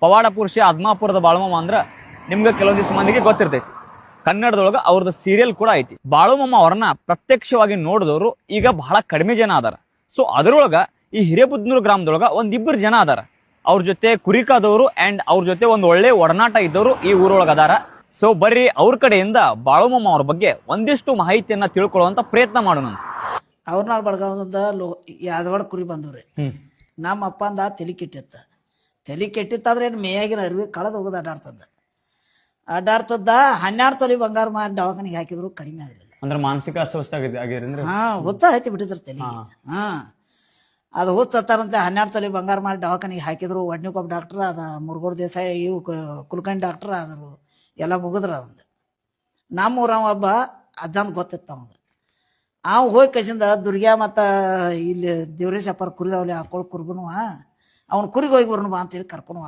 ಪವಾಡ ಪುರುಷ ಅದ್ಮಾಪುರದ ಬಾಳುಮಮ್ಮ ಅಂದ್ರ ನಿಮ್ಗೆ ಕೆಲವೊಂದಿಷ್ಟು ಮಂದಿಗೆ ಗೊತ್ತಿರ್ತೈತಿ. ಕನ್ನಡದೊಳಗ ಅವ್ರದ್ದು ಸೀರಿಯಲ್ ಕೂಡ ಐತಿ. ಬಾಳುಮಮ್ಮ ಅವ್ರನ್ನ ಪ್ರತ್ಯಕ್ಷವಾಗಿ ನೋಡಿದವರು ಈಗ ಬಹಳ ಕಡಿಮೆ ಜನ ಅದಾರ. ಸೊ ಅದರೊಳಗ ಈ ಹಿರೇಬುದ್ನೂರು ಗ್ರಾಮದೊಳಗ ಒಂದಿಬ್ಬರು ಜನ ಅದಾರ. ಅವ್ರ ಜೊತೆ ಕುರಿಕಾದವರು ಅಂಡ್ ಅವ್ರ ಜೊತೆ ಒಂದು ಒಳ್ಳೆ ಒಡನಾಟ ಇದ್ದವರು ಈ ಊರೊಳಗ ಅದಾರ. ಸೊ ಬರ್ರಿ ಅವ್ರ ಕಡೆಯಿಂದ ಬಾಳುಮಮ್ಮ ಅವ್ರ ಬಗ್ಗೆ ಒಂದಿಷ್ಟು ಮಾಹಿತಿಯನ್ನ ತಿಳ್ಕೊಳ್ಳುವಂತ ಪ್ರಯತ್ನ ಮಾಡೋಣ. ಅವ್ರನಾಳ್ ಬಡ್ಗಾವದಿಂದ ಯಾದವಾಡ ಕುರಿ ಬಂದವ್ರಿ. ನಮ್ಮ ಅಪ್ಪ ಅಂದ ತಲೆ ಕೆಟ್ಟಿತ್ತ. ತಲೆ ಕೆಟ್ಟಿತ್ತಾದ್ರೆ ಏನು ಮೇಯಾಗಿನ ಅರಿವಿ ಕಳೆದು ಹೋಗೋದು ಅಡ್ಡಾಡ್ತದ. 12 ತೊಲಿ ಬಂಗಾರ ಮಾರಿ ದವಾಖಾನಿಗೆ ಹಾಕಿದ್ರು ಕಡಿಮೆ ಆಗಲಿಲ್ಲ. ಅಂದ್ರೆ ಮಾನಸಿಕ ಅಸ್ವಸ್ಥ ಆಗಿದ್ರೆ ಹುಚ್ಚ ಹತ್ತಿ ಬಿಟ್ಟಿದ್ರು ತಲೆ. ಅದು ಹುಚ್ಚ ಹತ್ತಾರಂತೆ 12 ತೊಲಿ ಬಂಗಾರ ಮಾರಿ ದವಾಖಾನಿಗೆ ಹಾಕಿದ್ರು. ಒಡ್ನಿಕೊಬ್ಬ ಡಾಕ್ಟರ್ ಅದ, ಮುರುಗೋಡ್ ದೇಸಾಯಿ ಇವು ಕುಲಕರ್ಣಿ ಡಾಕ್ಟರ್ ಆದರು, ಎಲ್ಲ ಮುಗಿದ್ರ ಅವಂದು. ನಮ್ಮೂರವ ಒಬ್ಬ ಅಜ್ಜಂದು ಗೊತ್ತಿತ್ತು ಅವಂಗ. ಅವ್ ಹೋಗಿ ಕಸಿಂದ ದುರ್ಗ್ಯಾ ಮತ್ತು ಇಲ್ಲಿ ದೇವ್ರೇಶ್ ಅಪ್ಪಾರ ಕುರಿದವಲ್ಲಿ ಹಾಕೊಂಡು ಕುರ್ಗುನು ಅವ್ನು ಕುರಿಗೆ ಹೋಗಿ ಬರೋಣ ಬಾ ಅಂತೇಳಿ ಕರ್ಕೊಂಡು